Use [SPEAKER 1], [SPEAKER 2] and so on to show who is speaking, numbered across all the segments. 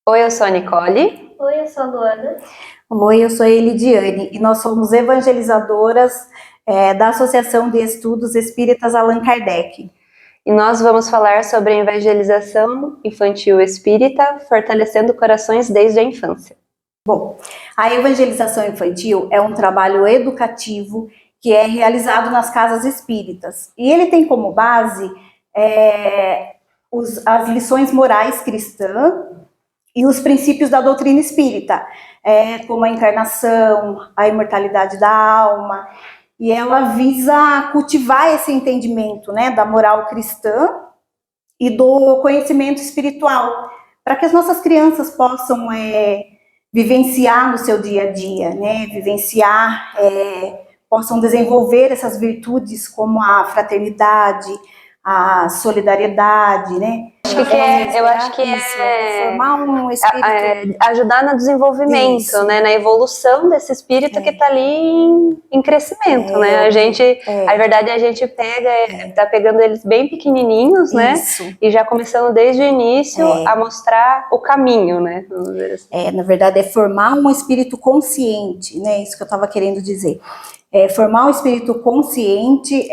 [SPEAKER 1] Oi, eu sou a Nicole.
[SPEAKER 2] Oi, eu sou a Luana.
[SPEAKER 3] Oi, eu sou a Elidiane e nós somos evangelizadoras da Associação de Estudos Espíritas Allan Kardec.
[SPEAKER 1] E nós vamos falar sobre a evangelização infantil espírita, fortalecendo corações desde a infância.
[SPEAKER 3] Bom, a evangelização infantil é um trabalho educativo que é realizado nas casas espíritas. E ele tem como base as lições morais cristãs e os princípios da doutrina espírita, como a encarnação, a imortalidade da alma, e ela visa cultivar esse entendimento, né, da moral cristã e do conhecimento espiritual, para que as nossas crianças possam vivenciar no seu dia a dia, né, possam desenvolver essas virtudes como a fraternidade, a solidariedade, né?
[SPEAKER 1] Eu acho que é
[SPEAKER 3] formar um espírito,
[SPEAKER 1] ajudar no desenvolvimento, né, na evolução desse espírito que está ali em crescimento, né? A verdade é a gente tá pegando eles bem pequenininhos, né? E já começando desde o início a mostrar o caminho, né? Vamos dizer assim.
[SPEAKER 3] Na verdade é formar um espírito consciente, né? Isso que eu estava querendo dizer. Formar um espírito consciente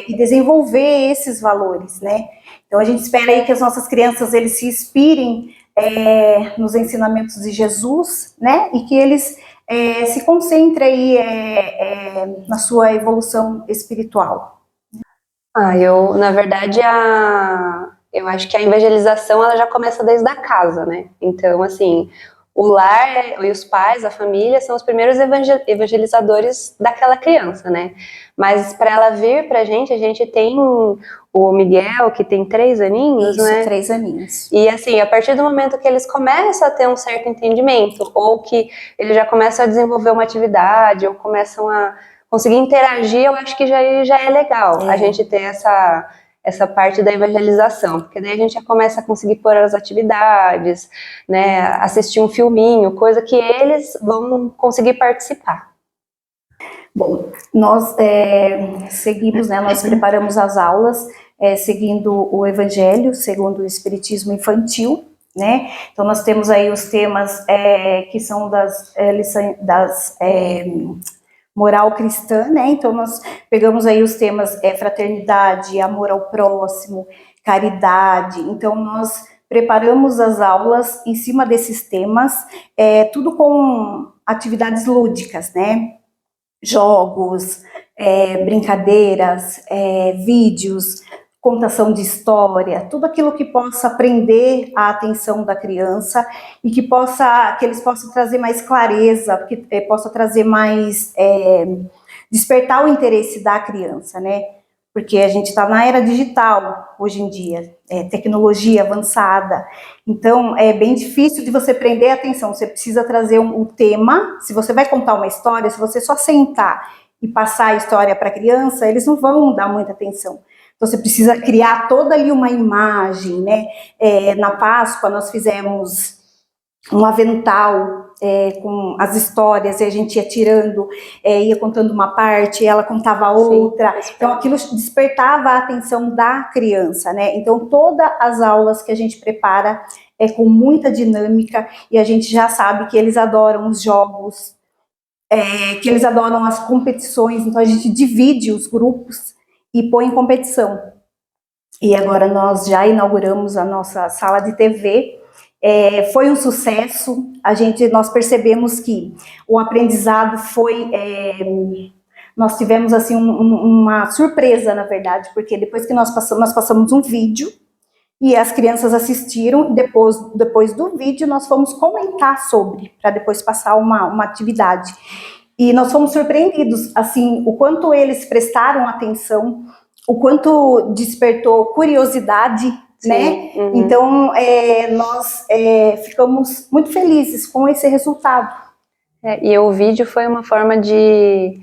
[SPEAKER 3] e desenvolver esses valores, né? Então a gente espera aí que as nossas crianças eles se inspirem nos ensinamentos de Jesus, né? E que eles se concentrem aí na sua evolução espiritual.
[SPEAKER 1] Na verdade, eu acho que a evangelização ela já começa desde a casa, né? Então, assim, o lar e os pais, a família, são os primeiros evangelizadores daquela criança, né? Mas para ela vir pra gente, a gente tem o Miguel, que tem 3 aninhos,
[SPEAKER 3] Isso,
[SPEAKER 1] né?
[SPEAKER 3] 3 aninhos.
[SPEAKER 1] E assim, a partir do momento que eles começam a ter um certo entendimento, ou que eles já começam a desenvolver uma atividade, ou começam a conseguir interagir, eu acho que já é legal a gente ter essa parte da evangelização, porque daí a gente já começa a conseguir pôr as atividades, né, assistir um filminho, coisa que eles vão conseguir participar.
[SPEAKER 3] Bom, nós seguimos, né, nós preparamos as aulas seguindo o Evangelho, segundo o Espiritismo Infantil, né? Então nós temos aí os temas que são das moral cristã, né? Então nós pegamos aí os temas fraternidade, amor ao próximo, caridade. Então nós preparamos as aulas em cima desses temas, tudo com atividades lúdicas, né? Jogos, brincadeiras, vídeos, contação de história, tudo aquilo que possa prender a atenção da criança e que eles possam trazer mais clareza, que possa trazer mais, despertar o interesse da criança, né? Porque a gente está na era digital hoje em dia, tecnologia avançada, então é bem difícil de você prender a atenção, você precisa trazer um tema, se você vai contar uma história, se você só sentar e passar a história para a criança, eles não vão dar muita atenção. Então você precisa criar toda ali uma imagem, né? Na Páscoa nós fizemos um avental com as histórias, e a gente ia tirando, ia contando uma parte, ela contava outra. Sim, então aquilo despertava a atenção da criança, né? Então todas as aulas que a gente prepara com muita dinâmica, e a gente já sabe que eles adoram os jogos, que eles adoram as competições, então a gente divide os grupos e põe em competição. E agora nós já inauguramos a nossa sala de TV, foi um sucesso, nós percebemos que o aprendizado foi, nós tivemos assim uma surpresa, na verdade, porque depois que nós passamos um vídeo, e as crianças assistiram, depois do vídeo nós fomos comentar sobre, para depois passar uma atividade. E nós fomos surpreendidos, assim, o quanto eles prestaram atenção, o quanto despertou curiosidade, sim, né? Uhum. Então, nós ficamos muito felizes com esse resultado.
[SPEAKER 1] E o vídeo foi uma forma de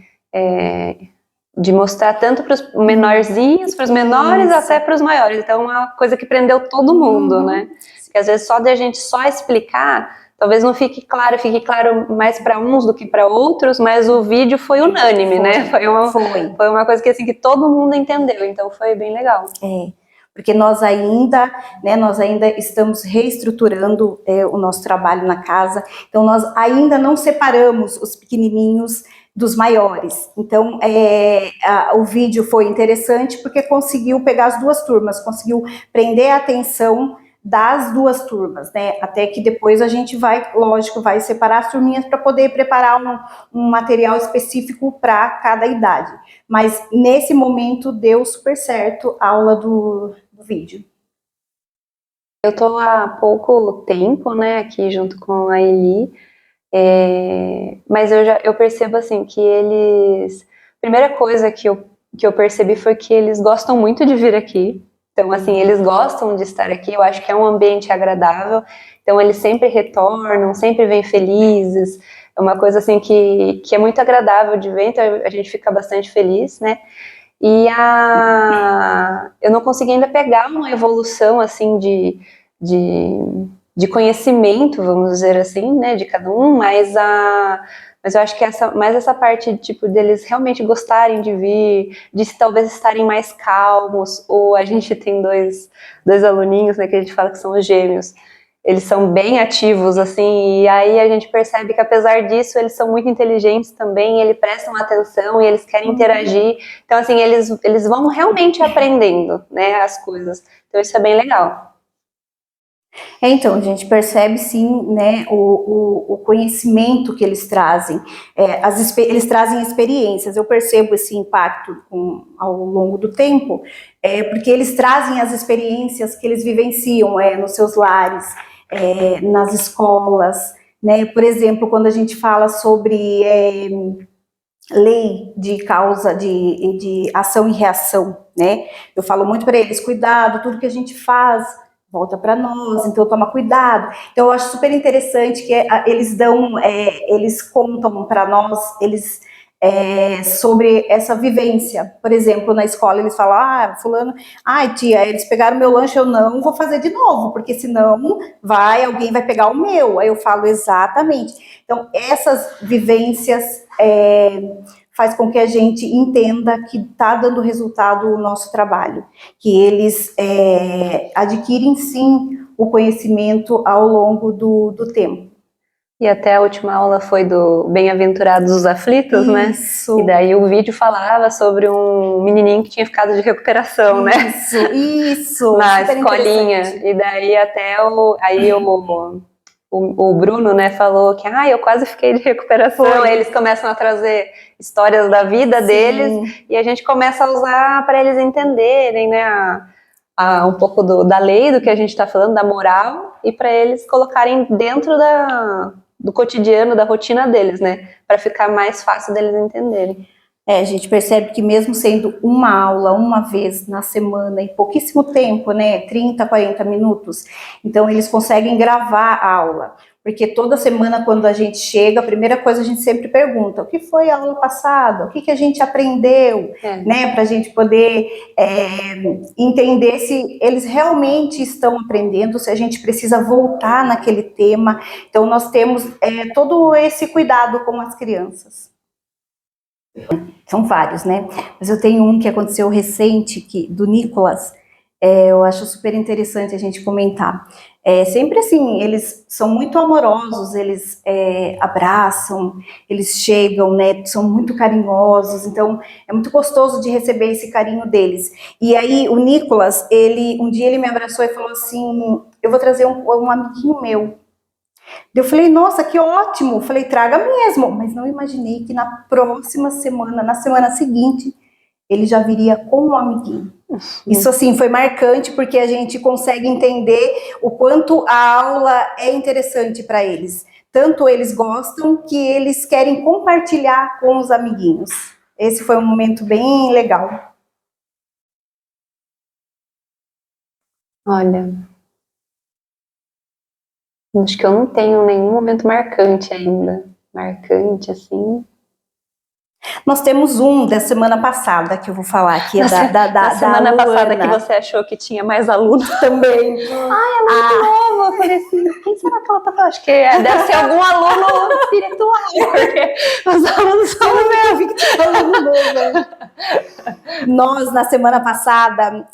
[SPEAKER 1] mostrar tanto para os menorzinhos, para os menores, até para os maiores. Então, é uma coisa que prendeu todo mundo, né? Porque às vezes só de a gente só explicar, talvez não fique claro mais para uns do que para outros, mas o vídeo foi unânime, né? Foi uma coisa que, assim, que todo mundo entendeu, então foi bem legal.
[SPEAKER 3] porque nós ainda estamos reestruturando o nosso trabalho na casa, então nós ainda não separamos os pequenininhos dos maiores. Então, o vídeo foi interessante porque conseguiu pegar as duas turmas, conseguiu prender a atenção das duas turmas, né? Até que depois a gente vai separar as turminhas para poder preparar um material específico para cada idade. Mas nesse momento deu super certo a aula do vídeo.
[SPEAKER 1] Eu estou há pouco tempo, né, aqui junto com a Eli, mas eu percebo assim que eles, a primeira coisa que eu percebi foi que eles gostam muito de vir aqui. Então, assim, eles gostam de estar aqui, eu acho que é um ambiente agradável, então eles sempre retornam, sempre vêm felizes, é uma coisa assim que é muito agradável de ver, então a gente fica bastante feliz, né? E eu não consegui ainda pegar uma evolução, assim, de conhecimento, vamos dizer assim, né, de cada um, mas eu acho que mais essa parte, tipo, deles realmente gostarem de vir, de talvez estarem mais calmos, ou a gente tem dois aluninhos, né, que a gente fala que são os gêmeos, eles são bem ativos, assim, e aí a gente percebe que apesar disso, eles são muito inteligentes também, eles prestam atenção e eles querem interagir, então assim, eles vão realmente aprendendo, né, as coisas, então isso é bem legal.
[SPEAKER 3] Então, a gente percebe sim, né, o conhecimento que eles trazem, eles trazem experiências, eu percebo esse impacto ao longo do tempo, porque eles trazem as experiências que eles vivenciam nos seus lares, nas escolas, né, por exemplo, quando a gente fala sobre lei de causa, de ação e reação, né, eu falo muito para eles, cuidado, tudo que a gente faz volta para nós, então toma cuidado. Então eu acho super interessante que eles contam para nós, sobre essa vivência. Por exemplo, na escola eles falam, fulano, tia, eles pegaram meu lanche, eu não vou fazer de novo, porque senão alguém vai pegar o meu. Aí eu falo, exatamente. Então essas vivências faz com que a gente entenda que está dando resultado o nosso trabalho, que eles adquirem sim o conhecimento ao longo do tempo.
[SPEAKER 1] E até a última aula foi do Bem-aventurados os aflitos, né? E daí o vídeo falava sobre um menininho que tinha ficado de recuperação, né?
[SPEAKER 3] Isso.
[SPEAKER 1] Na escolinha. E daí até o Bruno, né, falou que eu quase fiquei de recuperação. Aí eles começam a trazer histórias da vida deles e a gente começa a usar para eles entenderem, né, um pouco da lei, do que a gente está falando, da moral, e para eles colocarem dentro do cotidiano, da rotina deles, né, para ficar mais fácil deles entenderem.
[SPEAKER 3] A gente percebe que mesmo sendo uma aula, uma vez na semana, em pouquíssimo tempo, né, 30, 40 minutos, então eles conseguem gravar a aula, porque toda semana quando a gente chega, a primeira coisa a gente sempre pergunta, o que foi a aula passada, o que a gente aprendeu, né, para a gente poder entender se eles realmente estão aprendendo, se a gente precisa voltar naquele tema, então nós temos todo esse cuidado com as crianças. São vários, né? Mas eu tenho um que aconteceu recente, do Nicolas, eu acho super interessante a gente comentar. Sempre assim, eles são muito amorosos, eles abraçam, eles chegam, né? São muito carinhosos, então é muito gostoso de receber esse carinho deles. E aí o Nicolas, um dia ele me abraçou e falou assim, eu vou trazer um amiguinho meu. Eu falei, nossa, que ótimo, eu falei, traga mesmo, mas não imaginei que na próxima semana, na semana seguinte, ele já viria com um amiguinho. Isso assim foi marcante porque a gente consegue entender o quanto a aula é interessante para eles. Tanto eles gostam que eles querem compartilhar com os amiguinhos. Esse foi um momento bem legal.
[SPEAKER 1] Olha, acho que eu não tenho nenhum momento marcante ainda. Marcante, assim.
[SPEAKER 3] Nós temos um da semana passada, que eu vou falar, que é
[SPEAKER 1] da semana passada, que você achou que tinha mais alunos também.
[SPEAKER 3] É
[SPEAKER 1] muito novo. Eu falei assim, quem será que ela tá falando? Acho que deve ser algum aluno espiritual, porque os alunos são
[SPEAKER 3] meio. Nós, na semana passada,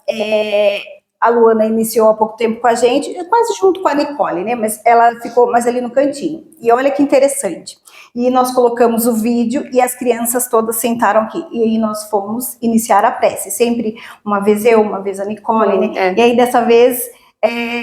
[SPEAKER 3] a Luana iniciou há pouco tempo com a gente, quase junto com a Nicole, né? Mas ela ficou mais ali no cantinho. E olha que interessante. E nós colocamos o vídeo e as crianças todas sentaram aqui. E aí nós fomos iniciar a prece. Sempre uma vez eu, uma vez a Nicole, né? E aí dessa vez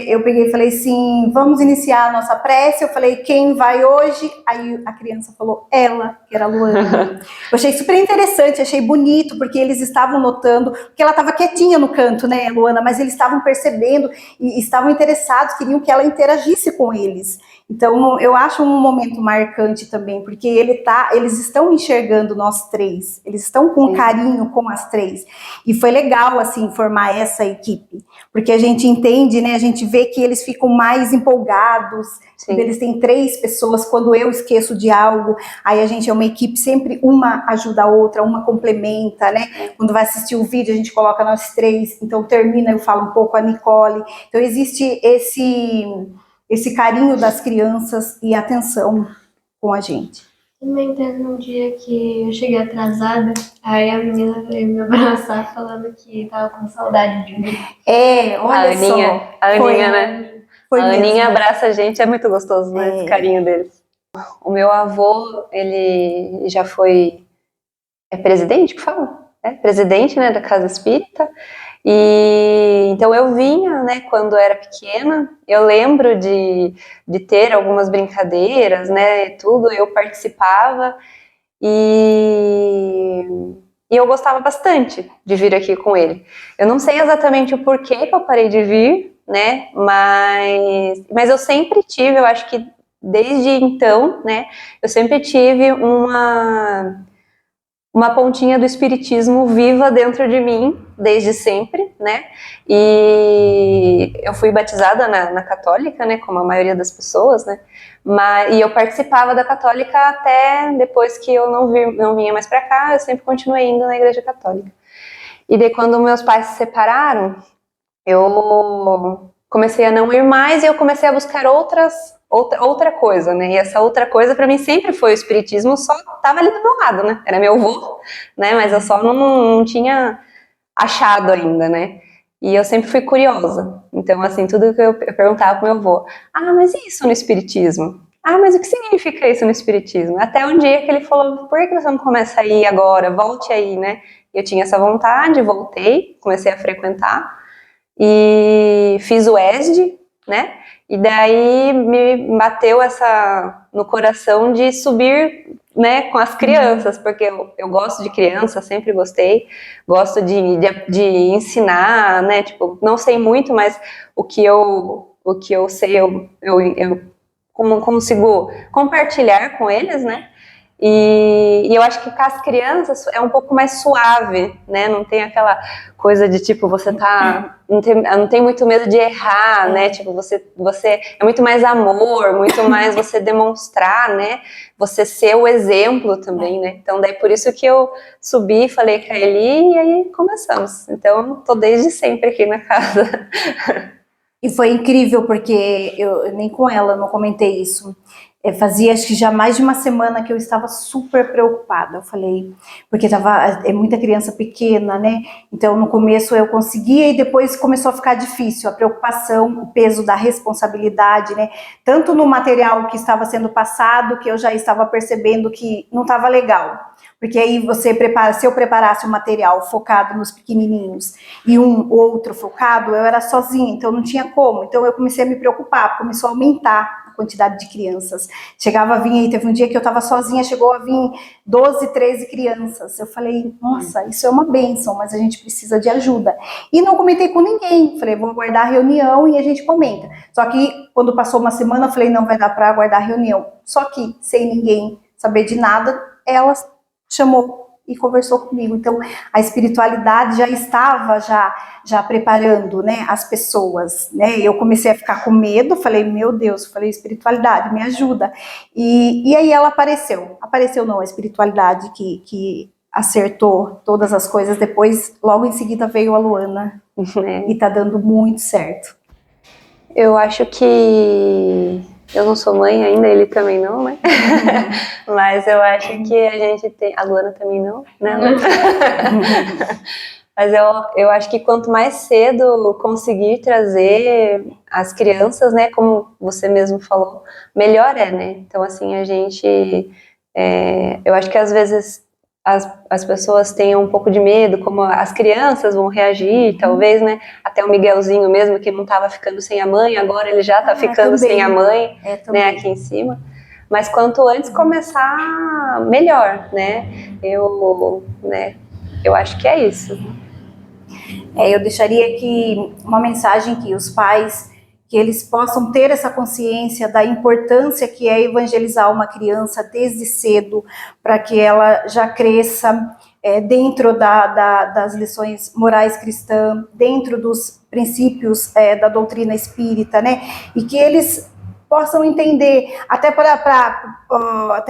[SPEAKER 3] eu peguei e falei assim, vamos iniciar a nossa prece. Eu falei, quem vai hoje? Aí a criança falou, ela, que era a Luana. Eu achei super interessante, achei bonito, porque eles estavam notando, porque ela estava quietinha no canto, né, Luana? Mas eles estavam percebendo e estavam interessados, queriam que ela interagisse com eles. Então, eu acho um momento marcante também, porque eles estão enxergando nós três, eles estão com carinho com as três. E foi legal, assim, formar essa equipe, porque a gente entende, né, a gente vê que eles ficam mais empolgados, eles têm 3 pessoas, quando eu esqueço de algo, aí a gente é uma equipe, sempre uma ajuda a outra, uma complementa, né? Quando vai assistir o vídeo, a gente coloca nós 3, então termina, eu falo um pouco a Nicole. Então, existe esse carinho das crianças e atenção com a gente.
[SPEAKER 2] Também teve um dia que eu cheguei atrasada, aí a menina veio me abraçar falando que tava com saudade de mim.
[SPEAKER 3] Olha só.
[SPEAKER 1] A Aninha, né? A Aninha abraça a gente, é muito gostoso, né? Esse carinho deles. O meu avô, ele já foi presidente, que fala? Presidente, né, da Casa Espírita. E então eu vinha, né, quando era pequena, eu lembro de ter algumas brincadeiras, né, tudo, eu participava e eu gostava bastante de vir aqui com ele. Eu não sei exatamente o porquê que eu parei de vir, né, mas eu sempre tive, eu acho que desde então, né, eu sempre tive uma pontinha do espiritismo viva dentro de mim, desde sempre, né, e eu fui batizada na católica, né, como a maioria das pessoas, né, e eu participava da católica até depois que eu não vinha mais para cá, eu sempre continuei indo na igreja católica. E daí quando meus pais se separaram, eu comecei a não ir mais e eu comecei a buscar outra coisa, né? E essa outra coisa para mim sempre foi o espiritismo, só estava ali do meu lado, né? Era meu avô, né? Mas eu só não tinha achado ainda, né? E eu sempre fui curiosa. Então, assim, tudo que eu perguntava pro meu avô, mas e isso no espiritismo? Mas o que significa isso no espiritismo? Até um dia que ele falou, por que você não começa a ir agora? Volte aí, né? Eu tinha essa vontade, voltei, comecei a frequentar e fiz o ESD, né? E daí me bateu no coração de subir, né, com as crianças, porque eu gosto de criança, sempre gostei, gosto de ensinar, né, tipo, não sei muito, mas o que eu sei, eu consigo compartilhar com eles, né, e eu acho que com as crianças é um pouco mais suave, né? Não tem aquela coisa de tipo, você não tem muito medo de errar, né? Tipo, você é muito mais amor, muito mais você demonstrar, né? Você ser o exemplo também, né? Então, daí por isso que eu subi, falei com a Eli e aí começamos. Então, tô desde sempre aqui na casa.
[SPEAKER 3] E foi incrível, porque eu nem com ela não comentei isso. Fazia acho que já mais de uma semana que eu estava super preocupada. Eu falei, porque é muita criança pequena, né? Então no começo eu conseguia e depois começou a ficar difícil. A preocupação, o peso da responsabilidade, né? Tanto no material que estava sendo passado, que eu já estava percebendo que não estava legal. Porque aí se eu preparasse um material focado nos pequenininhos e um outro focado, eu era sozinha, então não tinha como. Então eu comecei a me preocupar, começou a aumentar a quantidade de crianças. Chegava a vir aí, teve um dia que eu estava sozinha, chegou a vir 12, 13 crianças. Eu falei, nossa, isso é uma bênção, mas a gente precisa de ajuda. E não comentei com ninguém, falei, vou aguardar a reunião e a gente comenta. Só que quando passou uma semana, eu falei, não vai dar para aguardar a reunião. Só que, sem ninguém saber de nada, elas chamou e conversou comigo. Então, a espiritualidade já estava já preparando, né, as pessoas, né? Eu comecei a ficar com medo, falei, meu Deus, falei, espiritualidade, me ajuda. E aí ela apareceu não, a espiritualidade que acertou todas as coisas. Depois, logo em seguida, veio a Luana. E tá dando muito certo.
[SPEAKER 1] Eu acho que eu não sou mãe ainda, ele também não, né? Mas eu acho que a gente tem... A Luana também não, né? Mas eu acho que quanto mais cedo conseguir trazer as crianças, né, como você mesmo falou, melhor é, né? Então, assim, eu acho que às vezes as pessoas têm um pouco de medo, como as crianças vão reagir, talvez, né? Até o Miguelzinho mesmo, que não estava ficando sem a mãe, agora ele já está ficando
[SPEAKER 3] também.
[SPEAKER 1] sem a mãe,
[SPEAKER 3] Também.
[SPEAKER 1] né, aqui em cima. Mas quanto antes começar, melhor, né? Eu acho que é isso.
[SPEAKER 3] Eu deixaria aqui uma mensagem que os pais, que eles possam ter essa consciência da importância que é evangelizar uma criança desde cedo, para que ela já cresça dentro das lições morais cristãs, dentro dos princípios da doutrina espírita, né? E que eles possam entender, até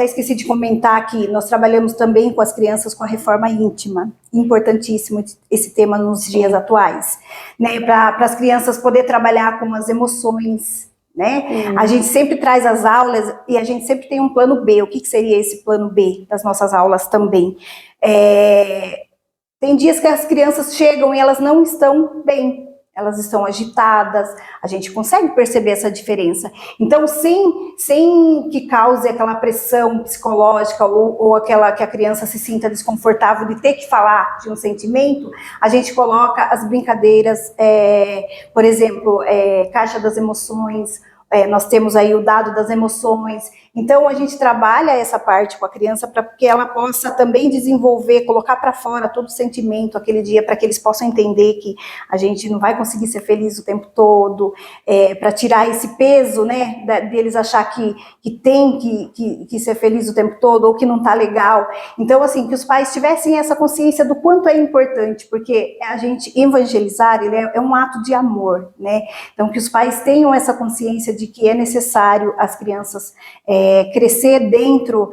[SPEAKER 3] esqueci de comentar que nós trabalhamos também com as crianças com a reforma íntima, importantíssimo esse tema nos dias atuais, né, para as crianças poder trabalhar com as emoções, né, a gente sempre traz as aulas e a gente sempre tem um plano B. O que seria esse plano B das nossas aulas também? Tem dias que as crianças chegam e elas não estão bem, elas estão agitadas, a gente consegue perceber essa diferença. Então, sem que cause aquela pressão psicológica ou aquela que a criança se sinta desconfortável de ter que falar de um sentimento, a gente coloca as brincadeiras, por exemplo, caixa das emoções, nós temos aí o dado das emoções. Então, a gente trabalha essa parte com a criança para que ela possa também desenvolver, colocar para fora todo o sentimento aquele dia, para que eles possam entender que a gente não vai conseguir ser feliz o tempo todo, para tirar esse peso, né, deles achar que tem que ser feliz o tempo todo, ou que não está legal. Então, assim, que os pais tivessem essa consciência do quanto é importante, porque a gente evangelizar, ele é um ato de amor, né? Então, que os pais tenham essa consciência de que é necessário as crianças crescer dentro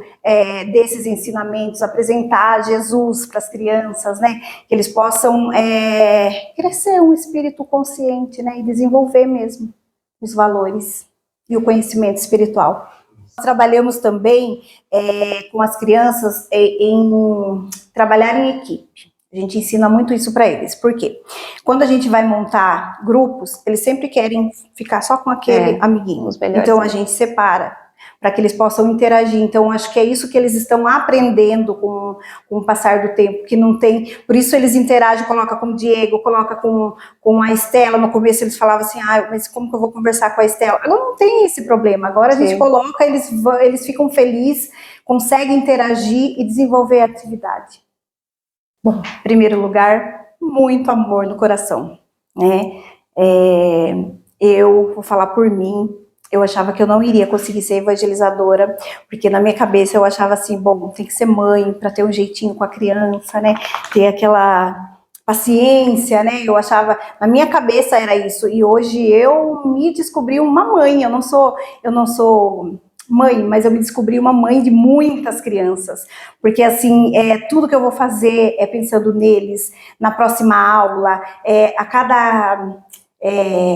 [SPEAKER 3] desses ensinamentos, apresentar Jesus para as crianças, né? Que eles possam crescer um espírito consciente, né? E desenvolver mesmo os valores e o conhecimento espiritual. Nós trabalhamos também com as crianças em trabalhar em equipe. A gente ensina muito isso para eles. Por quê? Quando a gente vai montar grupos, eles sempre querem ficar só com aquele amiguinho. Então a gente separa para que eles possam interagir. Então acho que é isso que eles estão aprendendo com o passar do tempo, que não tem. Por isso eles interagem, coloca com o Diego, coloca com a Estela. No começo eles falavam assim, mas como que eu vou conversar com a Estela? Agora não tem esse problema. Agora a gente coloca, eles ficam felizes, conseguem interagir e desenvolver a atividade. Bom, em primeiro lugar, muito amor no coração, né? Eu vou falar por mim, eu achava que eu não iria conseguir ser evangelizadora, porque na minha cabeça eu achava assim, bom, tem que ser mãe para ter um jeitinho com a criança, né? Ter aquela paciência, né? Eu achava, na minha cabeça era isso, e hoje eu me descobri uma mãe. Eu não sou mãe, mas eu me descobri uma mãe de muitas crianças, porque assim, tudo que eu vou fazer é pensando neles, na próxima aula,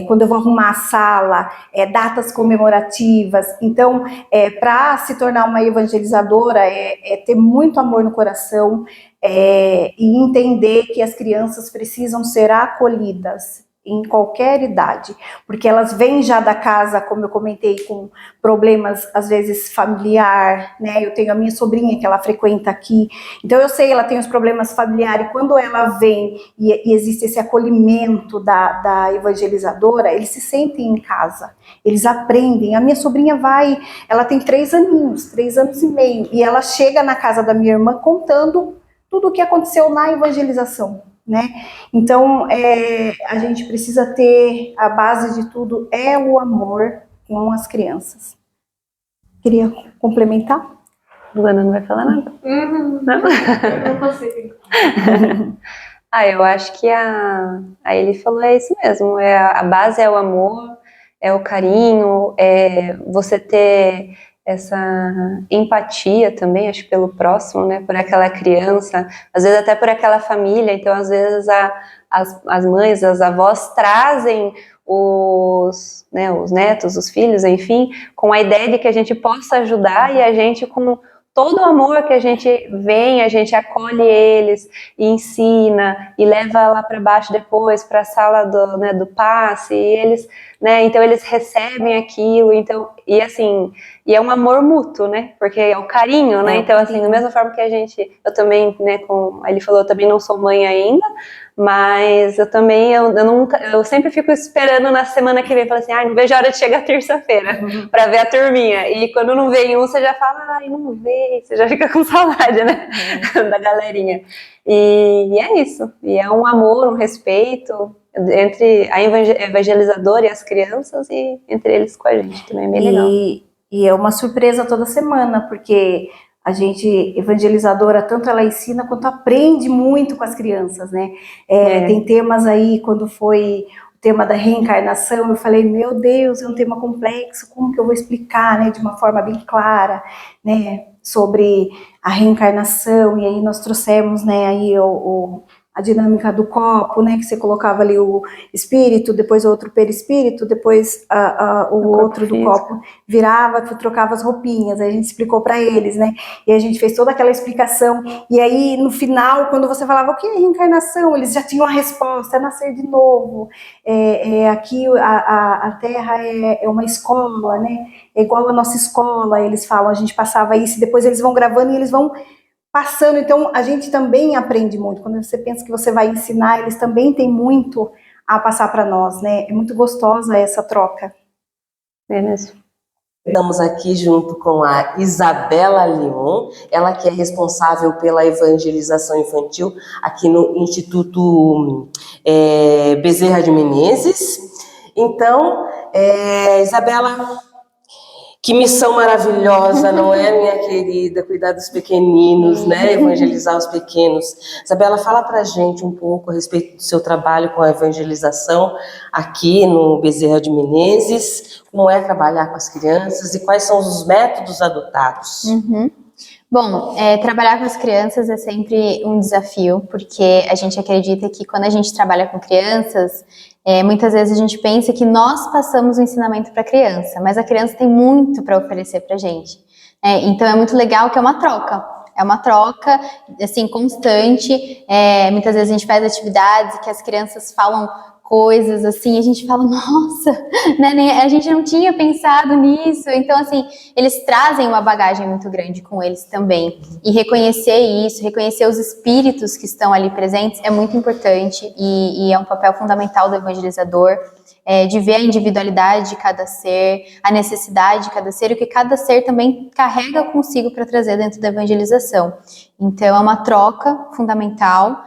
[SPEAKER 3] quando eu vou arrumar a sala, datas comemorativas. Então, para se tornar uma evangelizadora, ter muito amor no coração, e entender que as crianças precisam ser acolhidas em qualquer idade, porque elas vêm já da casa, como eu comentei, com problemas, às vezes, familiar, né? Eu tenho a minha sobrinha que ela frequenta aqui, então eu sei, ela tem os problemas familiares, e quando ela vem e existe esse acolhimento da evangelizadora, eles se sentem em casa, eles aprendem. A minha sobrinha ela tem 3 anos e meio, e ela chega na casa da minha irmã contando tudo o que aconteceu na evangelização, né? Então, a gente precisa ter, a base de tudo é o amor com as crianças. Queria complementar?
[SPEAKER 1] Luana não vai falar nada?
[SPEAKER 2] Não? Não consigo.
[SPEAKER 1] Eu acho que a Eli falou isso mesmo, a base é o amor, é o carinho, é você ter essa empatia também, acho, pelo próximo, né, por aquela criança, às vezes até por aquela família. Então às vezes as mães, as avós trazem os netos, os filhos, enfim, com a ideia de que a gente possa ajudar, e a gente com todo o amor que a gente vem, a gente acolhe eles e ensina e leva lá para baixo depois para a sala do, né, do passe, e eles, né, então eles recebem aquilo, então, e assim, e é um amor mútuo, né, porque é o carinho, né, então assim, da mesma forma que a gente, eu também, né, ele falou, eu também não sou mãe ainda, mas eu também, eu sempre fico esperando na semana que vem, falo assim, não vejo a hora de chegar terça-feira pra ver a turminha, e quando não vem um, você já fala, não veio, você já fica com saudade, né, da galerinha, e é isso, e é um amor, um respeito entre a evangelizadora e as crianças, e entre eles com a gente, também é bem legal.
[SPEAKER 3] E é uma surpresa toda semana, porque a gente, evangelizadora, tanto ela ensina quanto aprende muito com as crianças, né? Tem temas aí, quando foi o tema da reencarnação, eu falei, meu Deus, é um tema complexo, como que eu vou explicar, né, de uma forma bem clara, né, sobre a reencarnação, e aí nós trouxemos, né, aí a dinâmica do copo, né, que você colocava ali o espírito, depois outro perispírito, depois o outro do copo virava, tu trocava as roupinhas, aí a gente explicou para eles, né, e a gente fez toda aquela explicação, e aí no final, quando você falava o que é reencarnação, eles já tinham a resposta, é nascer de novo, aqui a Terra é uma escola, né, é igual a nossa escola, eles falam, a gente passava isso, depois eles vão gravando e eles vão passando, então a gente também aprende muito, quando você pensa que você vai ensinar, eles também têm muito a passar para nós, né, é muito gostosa essa troca.
[SPEAKER 1] É mesmo.
[SPEAKER 4] Estamos aqui junto com a Isabela Leon, ela que é responsável pela evangelização infantil aqui no Instituto Bezerra de Menezes. Então, Isabela, que missão maravilhosa, não é, minha querida? Cuidar dos pequeninos, né? Evangelizar os pequenos. Isabela, fala pra gente um pouco a respeito do seu trabalho com a evangelização aqui no Bezerra de Menezes, como é trabalhar com as crianças e quais são os métodos adotados.
[SPEAKER 5] Bom, trabalhar com as crianças é sempre um desafio, porque a gente acredita que quando a gente trabalha com crianças, muitas vezes a gente pensa que nós passamos o ensinamento para a criança, mas a criança tem muito para oferecer para a gente. Então é muito legal que é uma troca. É uma troca, assim, constante. Muitas vezes a gente faz atividades que as crianças falam coisas assim, a gente fala, nossa, né, a gente não tinha pensado nisso. Então, assim, eles trazem uma bagagem muito grande com eles também. E reconhecer isso, reconhecer os espíritos que estão ali presentes é muito importante e é um papel fundamental do evangelizador, de ver a individualidade de cada ser, a necessidade de cada ser e o que cada ser também carrega consigo para trazer dentro da evangelização. Então é uma troca fundamental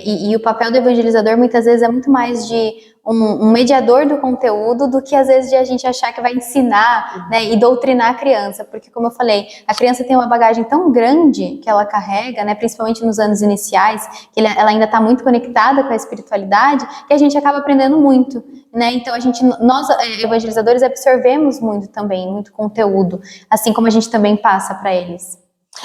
[SPEAKER 5] e o papel do evangelizador muitas vezes é muito mais de um mediador do conteúdo do que às vezes de a gente achar que vai ensinar, né, e doutrinar a criança, porque como eu falei, a criança tem uma bagagem tão grande que ela carrega, né, principalmente nos anos iniciais, que ela ainda está muito conectada com a espiritualidade, que a gente acaba aprendendo muito, né, então nós evangelizadores absorvemos muito também, muito conteúdo, assim como a gente também passa para eles.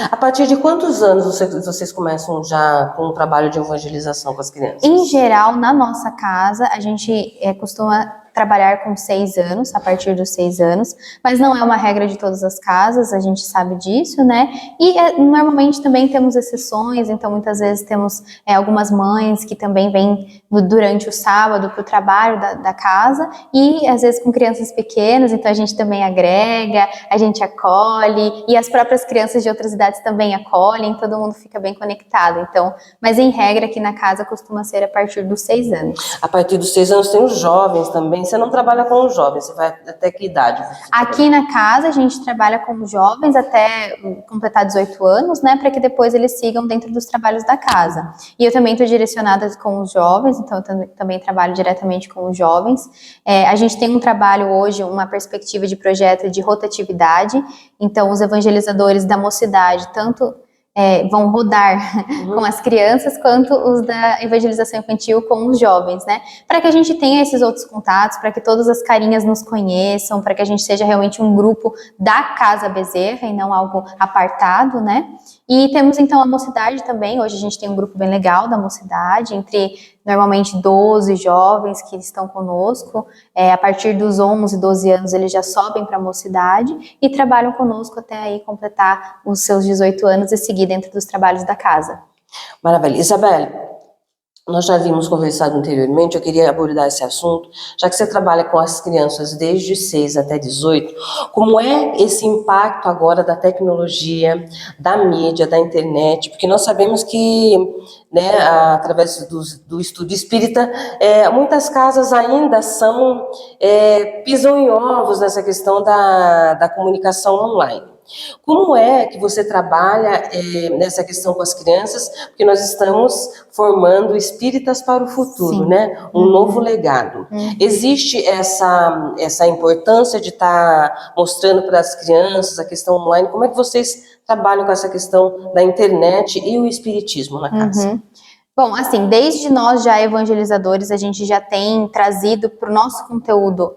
[SPEAKER 4] A partir de quantos anos vocês começam já com o trabalho de evangelização com as crianças?
[SPEAKER 5] Em geral, na nossa casa, a gente costuma trabalhar com 6 anos, a partir dos 6 anos, mas não é uma regra de todas as casas, a gente sabe disso, né? E normalmente também temos exceções, então muitas vezes temos algumas mães que também vêm durante o sábado para o trabalho da casa, e às vezes com crianças pequenas, então a gente também agrega, a gente acolhe, e as próprias crianças de outras idades também acolhem, todo mundo fica bem conectado, então, mas em regra aqui na casa costuma ser a partir dos 6 anos.
[SPEAKER 4] A partir dos 6 anos tem os jovens também. Você não trabalha com os jovens, você vai até que idade?
[SPEAKER 5] Aqui na casa a gente trabalha com os jovens até completar 18 anos, né, para que depois eles sigam dentro dos trabalhos da casa. E eu também estou direcionada com os jovens, então eu também trabalho diretamente com os jovens. A gente tem um trabalho hoje, uma perspectiva de projeto de rotatividade, então os evangelizadores da mocidade, tanto vão rodar com as crianças, quanto os da evangelização infantil com os jovens, né? Para que a gente tenha esses outros contatos, para que todas as carinhas nos conheçam, para que a gente seja realmente um grupo da Casa Bezerra e não algo apartado, né? E temos então a mocidade também, hoje a gente tem um grupo bem legal da mocidade, entre normalmente 12 jovens que estão conosco. A partir dos 11, 12 anos eles já sobem para a mocidade e trabalham conosco até aí completar os seus 18 anos e seguir dentro dos trabalhos da casa.
[SPEAKER 4] Maravilha. Isabelle, nós já havíamos conversado anteriormente, eu queria abordar esse assunto, já que você trabalha com as crianças desde 6 até 18, como é esse impacto agora da tecnologia, da mídia, da internet, porque nós sabemos que, né, através do estudo espírita, muitas casas ainda pisam em ovos nessa questão da comunicação online. Como é que você trabalha nessa questão com as crianças? Porque nós estamos formando espíritas para o futuro,
[SPEAKER 5] Sim.
[SPEAKER 4] né? Um novo legado. Existe essa importância de estar mostrando para as crianças a questão online? Como é que vocês trabalham com essa questão da internet e o espiritismo na casa?
[SPEAKER 5] Bom, assim, desde nós já evangelizadores, a gente já tem trazido para o nosso conteúdo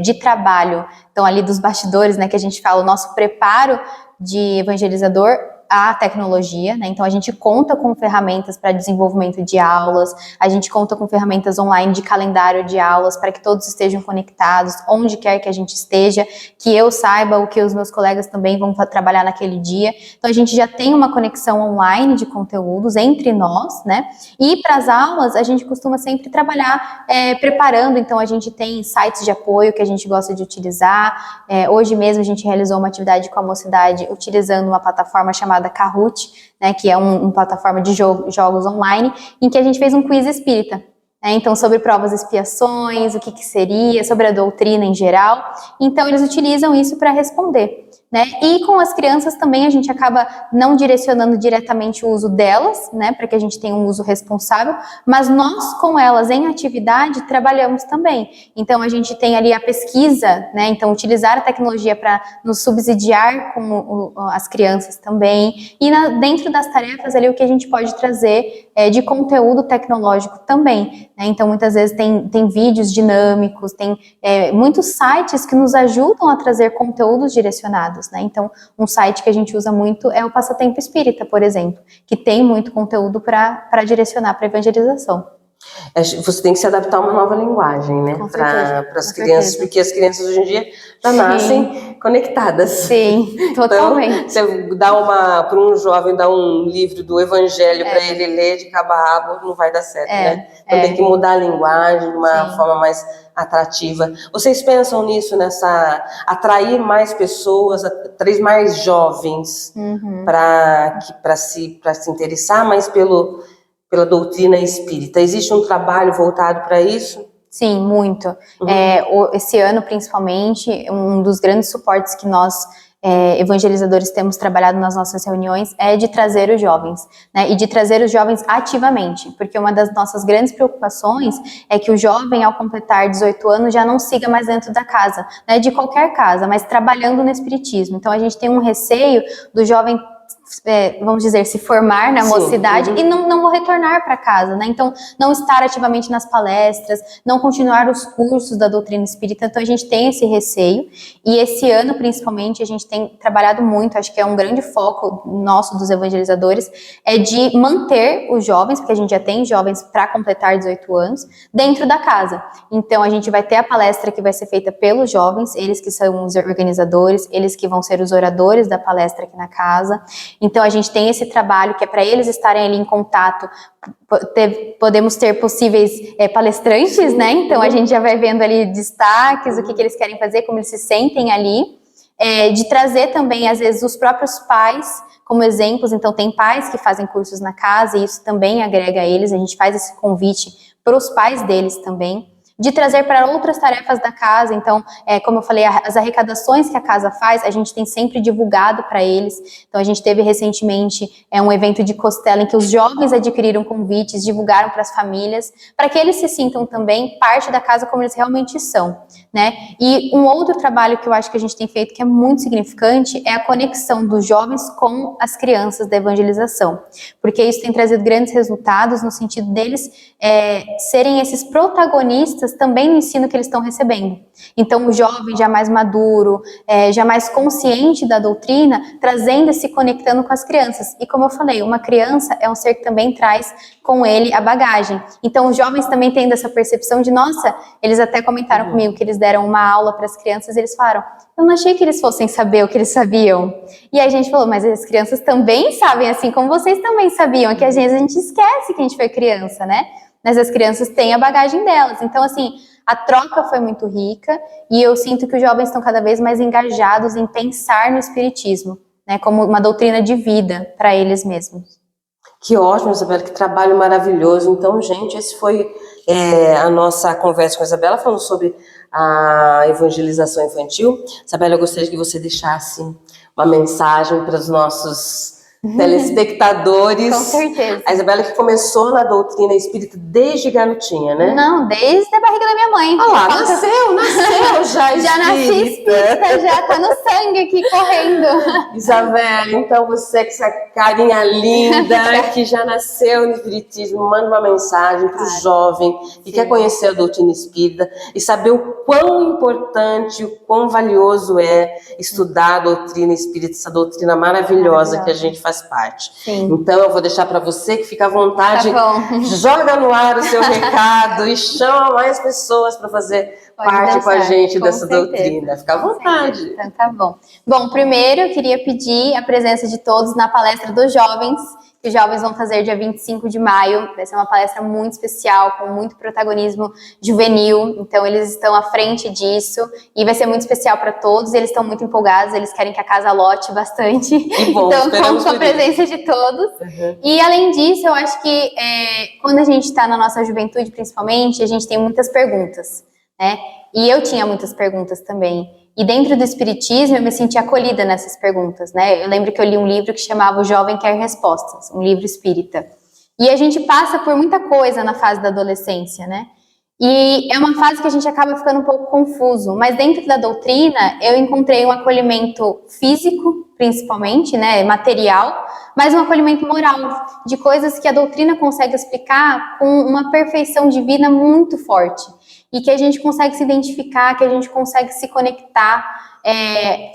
[SPEAKER 5] de trabalho, então ali dos bastidores, né, que a gente fala, o nosso preparo de evangelizador, a tecnologia, né? Então a gente conta com ferramentas para desenvolvimento de aulas, a gente conta com ferramentas online de calendário de aulas para que todos estejam conectados, onde quer que a gente esteja, que eu saiba o que os meus colegas também vão trabalhar naquele dia. Então a gente já tem uma conexão online de conteúdos entre nós, né? E para as aulas a gente costuma sempre trabalhar preparando, então a gente tem sites de apoio que a gente gosta de utilizar. Hoje mesmo a gente realizou uma atividade com a mocidade utilizando uma plataforma chamada Kahoot, né, que é uma plataforma de jogos online, em que a gente fez um quiz espírita, né, então sobre provas e expiações, o que seria, sobre a doutrina em geral. Então eles utilizam isso para responder, né? E com as crianças também a gente acaba não direcionando diretamente o uso delas, né, para que a gente tenha um uso responsável, mas nós com elas em atividade trabalhamos também. Então a gente tem ali a pesquisa, né, então utilizar a tecnologia para nos subsidiar com as crianças também, e dentro das tarefas ali o que a gente pode trazer de conteúdo tecnológico também, né? Então muitas vezes tem vídeos dinâmicos, tem muitos sites que nos ajudam a trazer conteúdos direcionados, né? Então, um site que a gente usa muito é o Passatempo Espírita, por exemplo, que tem muito conteúdo para direcionar para evangelização.
[SPEAKER 4] Você tem que se adaptar a uma nova linguagem, né? Para as crianças, porque as crianças hoje em dia já nascem conectadas.
[SPEAKER 5] Sim, totalmente.
[SPEAKER 4] Então, você dá para um jovem dar um livro do Evangelho para ele ler de cabo a rabo, não vai dar certo, né? Então tem que mudar a linguagem de uma forma mais atrativa. Vocês pensam nisso, atrair mais pessoas, atrair mais jovens para se interessar mais pela doutrina espírita? Existe um trabalho voltado para isso?
[SPEAKER 5] Sim, muito. Esse ano, principalmente, um dos grandes suportes que nós, evangelizadores, temos trabalhado nas nossas reuniões é de trazer os jovens, né? E de trazer os jovens ativamente, porque uma das nossas grandes preocupações é que o jovem, ao completar 18 anos, já não siga mais dentro da casa, né? De qualquer casa, mas trabalhando no espiritismo. Então, a gente tem um receio do jovem, vamos dizer, se formar na mocidade e não vou retornar para casa, né? Então, não estar ativamente nas palestras, não continuar os cursos da doutrina espírita. Então, a gente tem esse receio, e esse ano, principalmente, a gente tem trabalhado muito, acho que é um grande foco nosso dos evangelizadores, é de manter os jovens, porque a gente já tem jovens para completar 18 anos, dentro da casa. Então, a gente vai ter a palestra que vai ser feita pelos jovens, eles que são os organizadores, eles que vão ser os oradores da palestra aqui na casa. Então a gente tem esse trabalho que é para eles estarem ali em contato, podemos ter possíveis palestrantes, né? Então a gente já vai vendo ali destaques, o que eles querem fazer, como eles se sentem ali, de trazer também às vezes os próprios pais como exemplos. Então tem pais que fazem cursos na casa e isso também agrega a eles, a gente faz esse convite para os pais deles também, de trazer para outras tarefas da casa. Então, como eu falei, as arrecadações que a casa faz, a gente tem sempre divulgado para eles. Então, a gente teve recentemente um evento de costela em que os jovens adquiriram convites, divulgaram para as famílias, para que eles se sintam também parte da casa como eles realmente são, né? E um outro trabalho que eu acho que a gente tem feito que é muito significante é a conexão dos jovens com as crianças da evangelização, porque isso tem trazido grandes resultados no sentido deles serem esses protagonistas crianças também no ensino que eles estão recebendo. Então, o jovem já mais maduro, já mais consciente da doutrina, trazendo e se conectando com as crianças. E como eu falei, uma criança é um ser que também traz com ele a bagagem. Então, os jovens também tendo essa percepção de, nossa, eles até comentaram comigo que eles deram uma aula para as crianças, e eles falaram, eu não achei que eles fossem saber o que eles sabiam. E aí a gente falou, mas as crianças também sabem, assim como vocês também sabiam, que às vezes a gente esquece que a gente foi criança, né? Mas as crianças têm a bagagem delas. Então, assim, a troca foi muito rica e eu sinto que os jovens estão cada vez mais engajados em pensar no espiritismo, né? Como uma doutrina de vida para eles mesmos.
[SPEAKER 4] Que ótimo, Isabela, que trabalho maravilhoso. Então, gente, esse foi a nossa conversa com a Isabela, falando sobre a evangelização infantil. Isabela, eu gostaria que você deixasse uma mensagem para os nossos telespectadores.
[SPEAKER 5] Com certeza.
[SPEAKER 4] A Isabela que começou na doutrina espírita desde garotinha, né?
[SPEAKER 5] Não, desde a barriga da minha mãe.
[SPEAKER 4] Ah lá, nasceu já espírita.
[SPEAKER 5] Já nasci espírita, já tá no sangue aqui correndo.
[SPEAKER 4] Isabela, então você com essa carinha linda, que já nasceu no espiritismo, manda uma mensagem para o jovem que quer conhecer a doutrina espírita e saber o quão importante, o quão valioso é estudar a doutrina espírita, essa doutrina maravilhosa que a gente faz parte.
[SPEAKER 5] Sim.
[SPEAKER 4] Então eu vou deixar para você que fica à vontade,
[SPEAKER 5] Tá bom.
[SPEAKER 4] joga no ar o seu recado e chama mais pessoas para fazer
[SPEAKER 5] Pode
[SPEAKER 4] parte com a
[SPEAKER 5] deixar,
[SPEAKER 4] gente
[SPEAKER 5] com
[SPEAKER 4] dessa
[SPEAKER 5] certeza.
[SPEAKER 4] doutrina. Fica à vontade.
[SPEAKER 5] Então tá bom. Bom, primeiro eu queria pedir a presença de todos na palestra dos jovens, que os jovens vão fazer dia 25 de maio. Vai ser uma palestra muito especial, com muito protagonismo juvenil. Então eles estão à frente disso e vai ser muito especial para todos. Eles estão muito empolgados, eles querem que a casa lote bastante.
[SPEAKER 4] Que bom,
[SPEAKER 5] então
[SPEAKER 4] esperamos
[SPEAKER 5] conto com a
[SPEAKER 4] por isso.
[SPEAKER 5] presença de todos. E além disso, eu acho que quando a gente está na nossa juventude, principalmente, a gente tem muitas perguntas, né? E eu tinha muitas perguntas também. E dentro do espiritismo eu me senti acolhida nessas perguntas, né? Eu lembro que eu li um livro que chamava O Jovem Quer Respostas, um livro espírita. E a gente passa por muita coisa na fase da adolescência, né? E é uma fase que a gente acaba ficando um pouco confuso, mas dentro da doutrina eu encontrei um acolhimento físico, principalmente, né, material, mas um acolhimento moral, de coisas que a doutrina consegue explicar com uma perfeição divina muito forte, e que a gente consegue se identificar, que a gente consegue se conectar.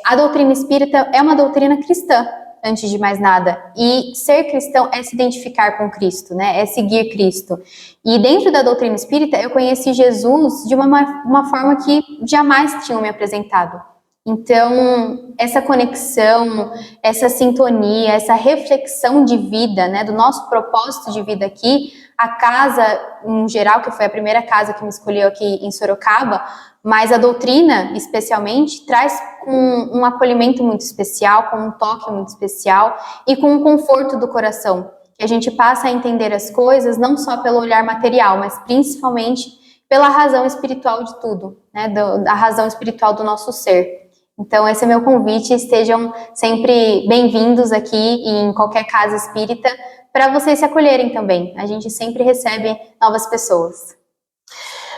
[SPEAKER 5] A doutrina espírita é uma doutrina cristã, antes de mais nada. E ser cristão é se identificar com Cristo, né? É seguir Cristo. E dentro da doutrina espírita, eu conheci Jesus de uma forma que jamais tinham me apresentado. Então, essa conexão, essa sintonia, essa reflexão de vida, né, do nosso propósito de vida aqui, a casa, em geral, que foi a primeira casa que me escolheu aqui em Sorocaba, mas a doutrina, especialmente, traz um acolhimento muito especial, com um toque muito especial e com um conforto do coração, que a gente passa a entender as coisas não só pelo olhar material, mas principalmente pela razão espiritual de tudo, né, da razão espiritual do nosso ser. Então, esse é meu convite, estejam sempre bem-vindos aqui em qualquer casa espírita, para vocês se acolherem também. A gente sempre recebe novas pessoas.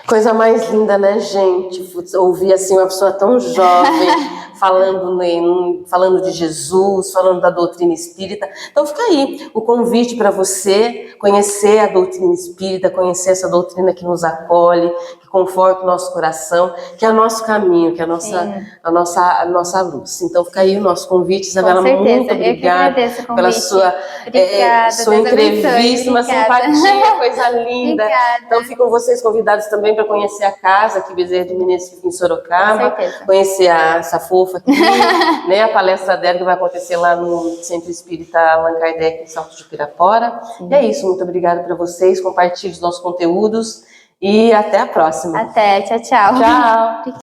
[SPEAKER 4] Coisa mais linda, né, gente? Ouvir assim uma pessoa tão jovem falando de Jesus, falando da doutrina espírita. Então fica aí o convite para você conhecer a doutrina espírita, conhecer essa doutrina que nos acolhe, que conforta o nosso coração, que é o nosso caminho, que é a nossa luz. Então fica aí o nosso convite, Isabela, muito obrigada pela sua entrevista, uma simpatia, coisa linda.
[SPEAKER 5] Obrigada.
[SPEAKER 4] Então ficam vocês convidados também para conhecer a casa aqui, Bezerra de Menezes, que fica em Sorocaba, conhecer essa fofa aqui, né, a palestra dela que vai acontecer lá no Centro Espírita Allan Kardec, em Salto de Pirapora. E é isso, muito obrigada para vocês, compartilhe os nossos conteúdos e até a próxima.
[SPEAKER 5] Até, tchau, tchau.
[SPEAKER 4] Tchau.